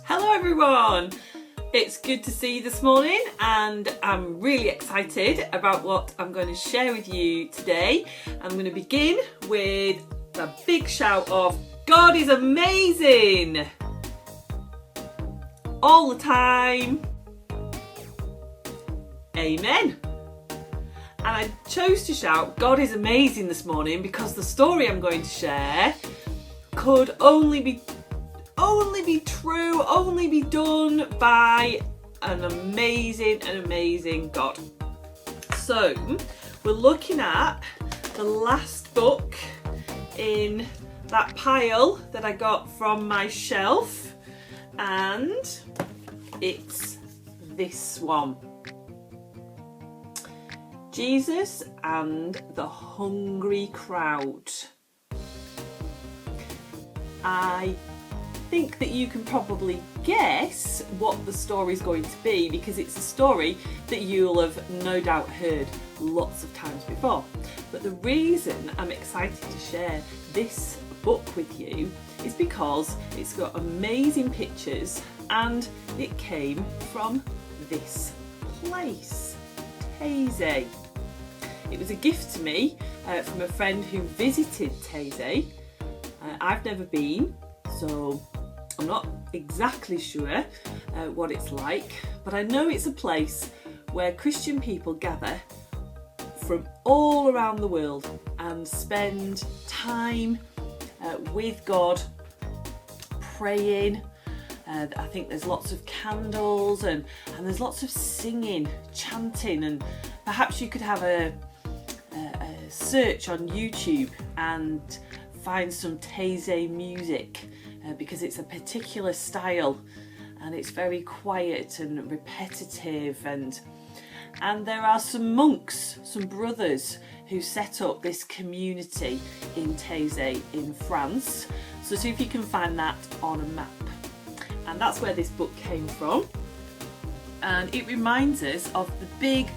Hello everyone! It's good to see you this morning and I'm really excited about what I'm going to share with you today. I'm going to begin with a big shout of God is amazing! All the time. Amen. And I chose to shout God is amazing this morning because the story I'm going to share could only be true, only be done by an amazing God. So we're looking at the last book in that pile that I got from my shelf, and it's this one. Jesus and the Hungry Crowd. I think that you can probably guess what the story is going to be because it's a story that you'll have no doubt heard lots of times before. But the reason I'm excited to share this book with you is because it's got amazing pictures and it came from this place, Taizé. It was a gift to me from a friend who visited Taizé. I've never been, so I'm not exactly sure what it's like, but I know it's a place where Christian people gather from all around the world and spend time with God, praying. I think there's lots of candles and there's lots of singing, chanting, and perhaps you could have a search on YouTube and find some Taizé music because it's a particular style and it's very quiet and repetitive, and there are some monks, some brothers who set up this community in Taizé in France. So see if you can find that on a map. And that's where this book came from, and it reminds us of the big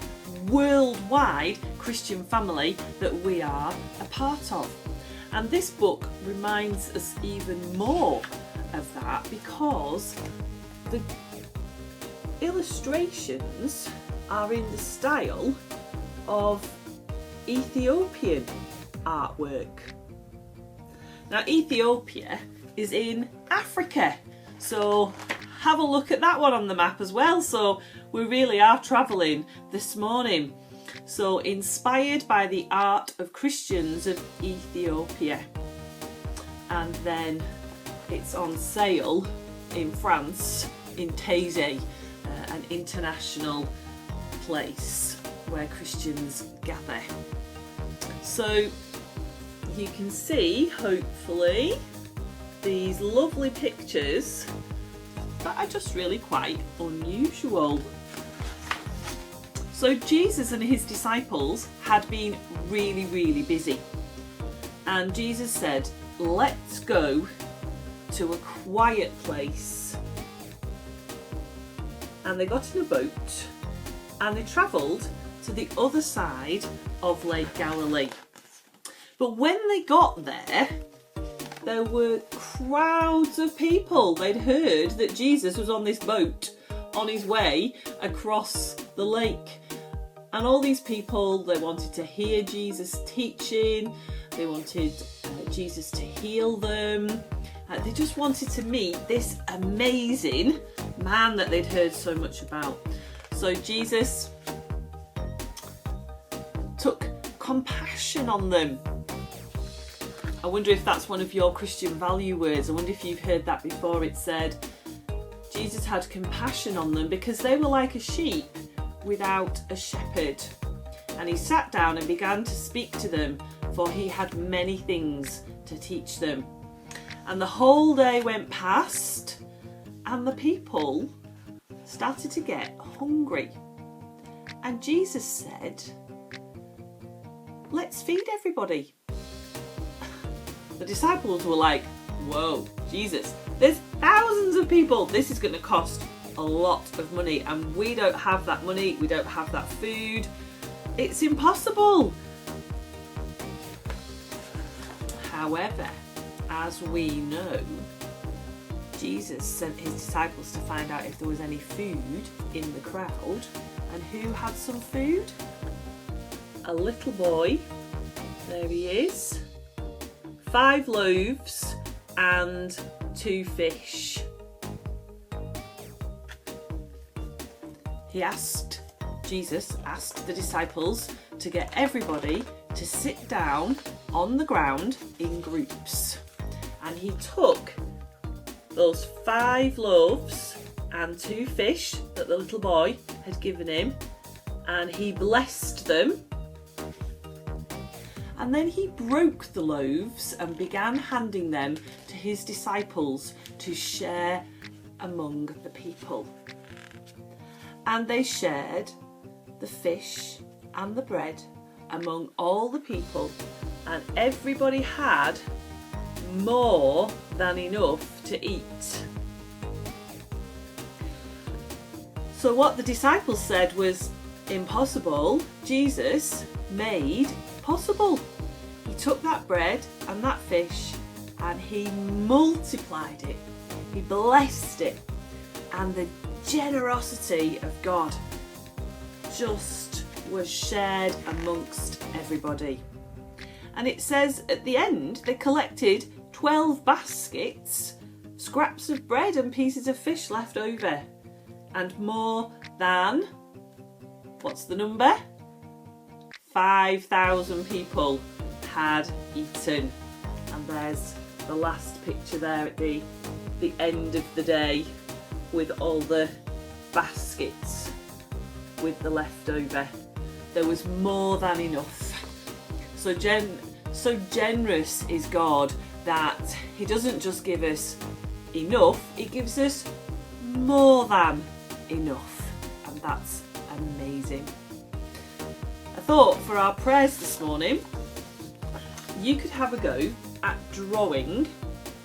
worldwide Christian family that we are a part of. And this book reminds us even more of that because the illustrations are in the style of Ethiopian artwork. Now, Ethiopia is in Africa, so have a look at that one on the map as well. So we really are travelling this morning. So inspired by the art of Christians of Ethiopia. And then it's on sale in France, in Taizé, an international place where Christians gather. So you can see, hopefully, these lovely pictures that are just really quite unusual. So Jesus and his disciples had been really busy, and Jesus said, let's go to a quiet place. And they got in a boat and they travelled to the other side of Lake Galilee. But when they got there were crowds of people. They'd heard that Jesus was on this boat on his way across the lake. And all these people, they wanted to hear Jesus teaching, they wanted Jesus to heal them, they just wanted to meet this amazing man that they'd heard so much about. So Jesus took compassion on them. I wonder if that's one of your Christian value words. I wonder if you've heard that before. It said Jesus had compassion on them because they were like a sheep without a shepherd, and he sat down and began to speak to them, for he had many things to teach them. And the whole day went past and the people started to get hungry, and Jesus said, let's feed everybody. The disciples were like, whoa, Jesus, there's thousands of people, this is going to cost a lot of money and we don't have that money, we don't have that food, it's impossible. However, as we know, Jesus sent his disciples to find out if there was any food in the crowd. And who had some food? A little boy. There he is. 5 loaves and 2 fish. Jesus asked the disciples to get everybody to sit down on the ground in groups. And he took those 5 loaves and 2 fish that the little boy had given him, and he blessed them. And then he broke the loaves and began handing them to his disciples to share among the people. And they shared the fish and the bread among all the people, and everybody had more than enough to eat. So what the disciples said was impossible, Jesus made possible. He took that bread and that fish and he multiplied it. He blessed it, and the generosity of God just was shared amongst everybody. And it says at the end they collected 12 baskets, scraps of bread and pieces of fish left over, and more than, what's the number? 5,000 people had eaten. And there's the last picture there at the end of the day with all the baskets with the leftover. There was more than enough. So generous is God that he doesn't just give us enough, he gives us more than enough, and that's amazing. I thought for our prayers this morning, you could have a go at drawing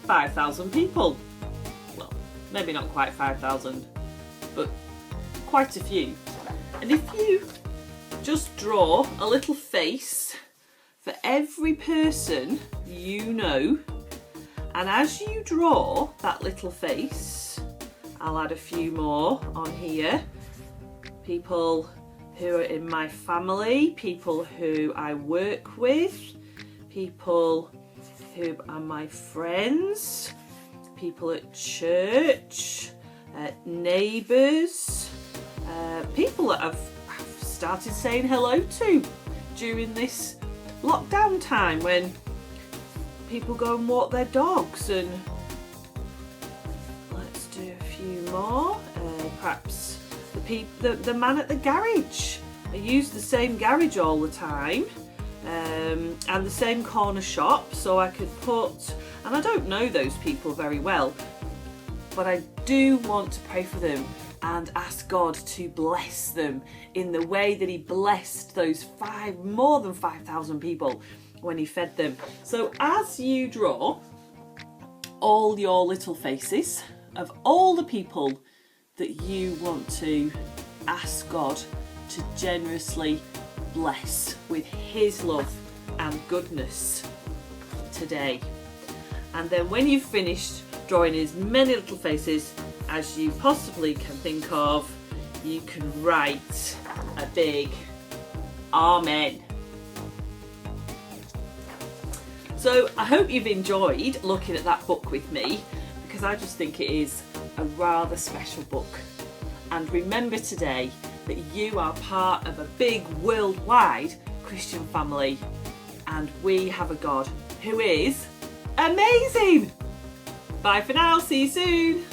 5,000 people. Well, maybe not quite 5,000, but quite a few. And if you just draw a little face for every person you know, and as you draw that little face, I'll add a few more on here. People who are in my family, people who I work with, people who are my friends, people at church, neighbours, people that I've started saying hello to during this lockdown time when people go and walk their dogs. And let's do a few more. Perhaps the man at the garage. I use the same garage all the time, and the same corner shop, so I could put, and I don't know those people very well, but I do want to pray for them and ask God to bless them in the way that he blessed those more than 5,000 people when he fed them. So as you draw all your little faces of all the people that you want to ask God to generously bless with his love and goodness today. And then when you've finished drawing as many little faces as you possibly can think of, you can write a big Amen. So I hope you've enjoyed looking at that book with me, because I just think it is a rather special book. And remember today that you are part of a big worldwide Christian family, and we have a God who is amazing. Bye for now, see you soon.